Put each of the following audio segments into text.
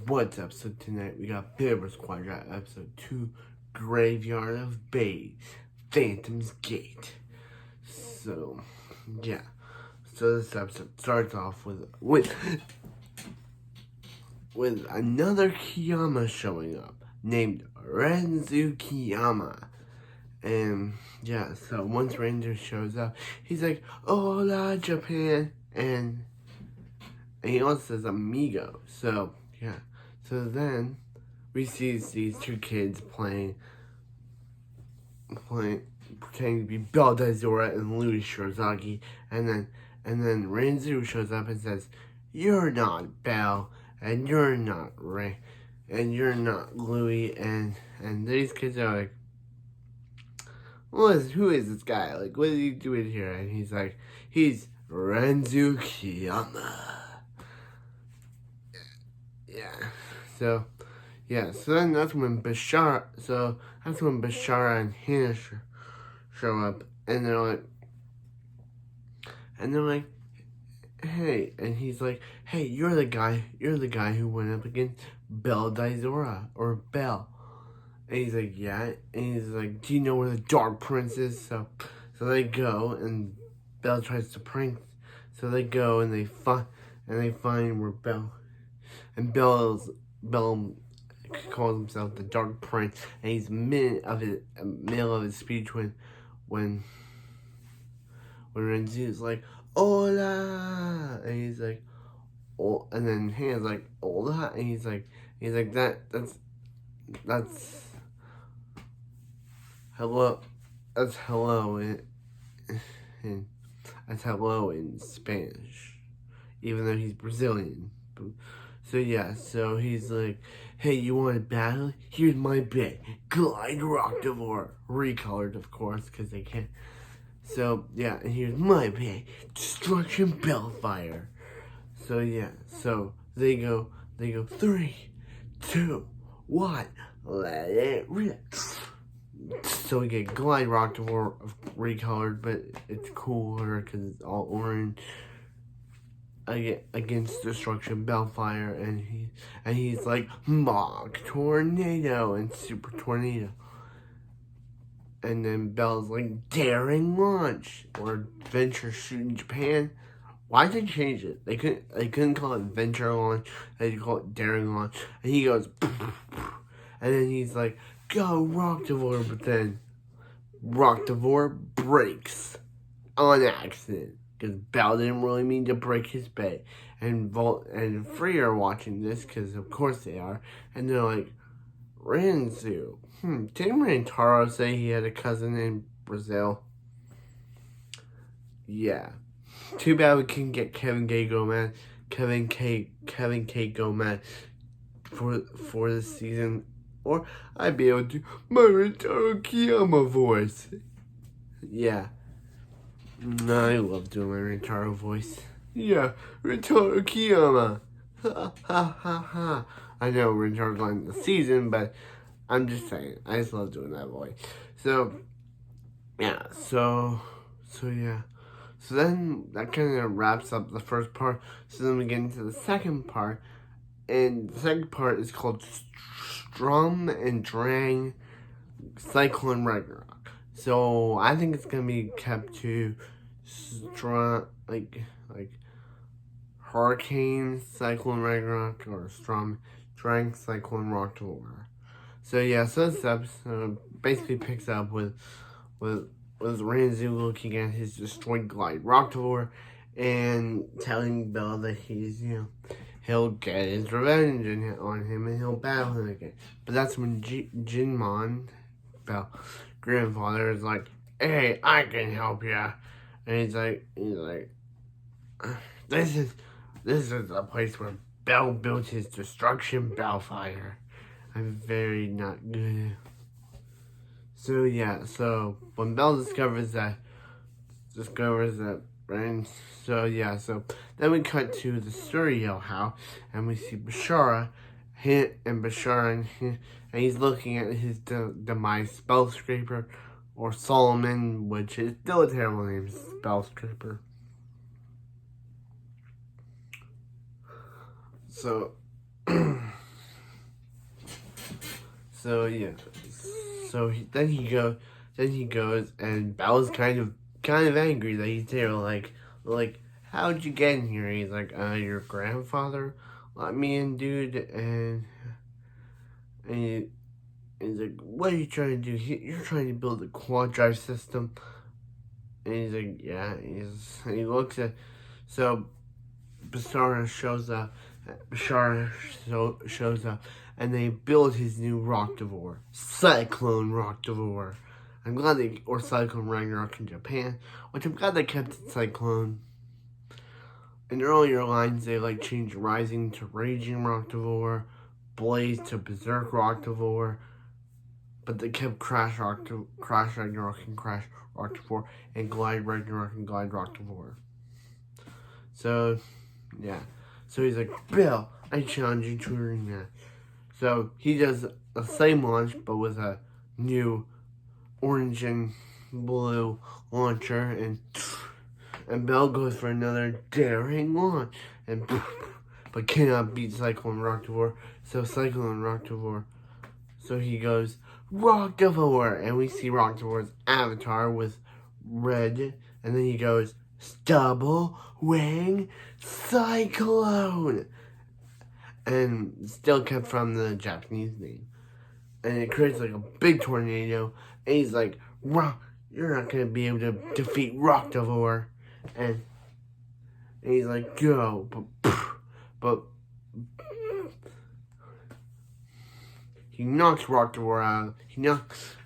What's up? So tonight we got Beyblade Burst Quaddrive episode 2, Graveyard of Bay, Phantom's Gate. So, yeah. So this episode starts off with another Kiyama showing up, named Ranzo Kiyama. And, yeah, so once Ranger shows up, he's like, "Hola, Japan," and he also says amigo. So, yeah. So then we see these two kids playing, pretending to be Beyblade Zora and Louis Shirazaki, and then Ranzo shows up and says, "You're not Belle, and you're not Ray, and you're not Louis," and these kids are like, who is this guy? Like, what is he doing here? And he's like, he's Ranzo Kiyama. Yeah. So then that's when Bashara and Hannah show up, and they're like, "Hey," and he's like, "Hey, you're the guy who went up against Beyblade Zora, or Belle." And he's like, "Yeah," and he's like, "Do you know where the Dark Prince is?" So they go, and Belle tries to prank, so they go and they find where Belle, and Belle calls himself the Dark Prince, and he's middle of his speech when Renzu's like, "Hola," and he's like, "Oh," and then Hannah's like, "Hola," and he's like that's hello, that's hello that's hello in Spanish, even though he's Brazilian. So yeah, so he's like, "Hey, you want a battle? Here's my bit. Glide Rocktivore." Recolored, of course, because they can't. So yeah, and here's my bit. Destruction Bellfire. So yeah, so they go 3, 2, 1, let it rip. So we get Glide Rocktivore recolored, but it's cooler because it's all orange. Against Destruction Bellfire, and he's like Mach Tornado and Super Tornado, and then Belle's like Daring Launch or Venture Shoot in Japan. Why did they change it? They couldn't call it Venture Launch. They call it Daring Launch, and he goes, and then he's like, "Go Rocktivore," but then Rocktivore breaks on accident. Because Belle didn't really mean to break his bay. And Volt and Free are watching this, because of course they are. And they're like, "Ranzo, didn't Rantaro say he had a cousin in Brazil?" Yeah. Too bad we couldn't get Kevin K. Gomez for this season. Or I'd be able to do my Rantaro Kiyama voice. Yeah. I love doing my Rantaro voice. Yeah, Rantaro Kiyama. Ha ha ha ha. I know Rantaro's on the season, but I'm just saying. I just love doing that voice. So, yeah. So yeah. So then that kind of wraps up the first part. So then we get into the second part. And the second part is called Strum and Drang Cyclone Ragnarok. So I think it's gonna be kept to like Hurricane Cyclone Ragnarok or Drang Cyclone Rocktivore. So yeah, so this episode basically picks up with Ranzo looking at his destroyed Glide Rocktivore and telling Belle that he'll get his revenge on him and he'll battle him again. But that's when Jinmon, Belle grandfather, is like, "Hey, I can help ya." And he's like, this is the place where Belle built his Destruction Bellfire. I'm very not good. So yeah, so when Belle discovers that, right? So yeah, so then we cut to the Suriel house, and we see Bashara, and he's looking at his demise Spell Scraper, or Solomon, which is still a terrible name, Spell Scraper. So So yeah, then he goes, and Belle's kind of angry that he's there. Like, how'd you get in here? He's like, your grandfather let me in, dude, and he's like, what are you trying to do? You're trying to build a quaddrive system. And he's like, yeah. And he looks at, so Bashara shows up. Shows up, and they build his new Rocktavore, Cyclone Rocktavore. I'm glad or Cyclone Ragnarok in Japan, which I'm glad they kept it Cyclone. In earlier lines, they changed Rising to Raging Rocktavore, Blaze to Berserk Rocktavore, but they kept Crash Ragnarok and Crash Rocktavore, and Glide Ragnarok and Glide Rocktavore. So, yeah. So he's like, Bill, I challenge you to a rematch. So he does the same launch, but with a new orange and blue launcher, and Bill goes for another daring launch, but cannot beat Cyclone Rocktavore. So Cyclone Rocktavore, so he goes, Rocktavore, and we see Rocktavore's avatar with red, and then he goes, Double Wing Cyclone, and still kept from the Japanese name, and it creates a big tornado, and he's like, you're not gonna be able to defeat Rocktavore, and he's like, go, but he knocks Rocktavore out, he knocks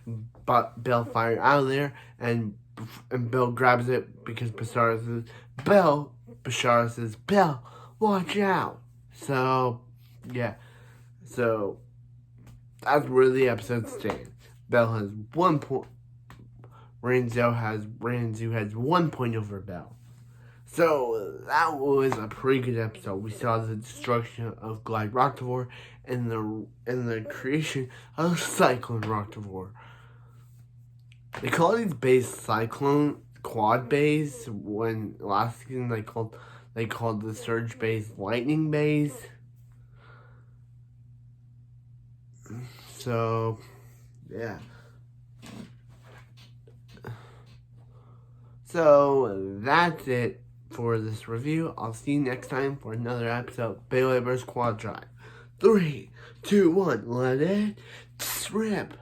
Bellfire out of there, and Bill grabs it because Bashara says, Bell, watch out. So, yeah. So, that's where the episode stands. Bell has 1 point. Ranzo has 1 point over Bell. So, that was a pretty good episode. We saw the destruction of Glide Rocktavore and the creation of Cyclone Rocktavore. They call these bays Cyclone Quad bays. When last season they called the Surge bays Lightning bays. So yeah. So that's it for this review. I'll see you next time for another episode of Beyblade Burst Quaddrive. 3, 2, 1, let it rip.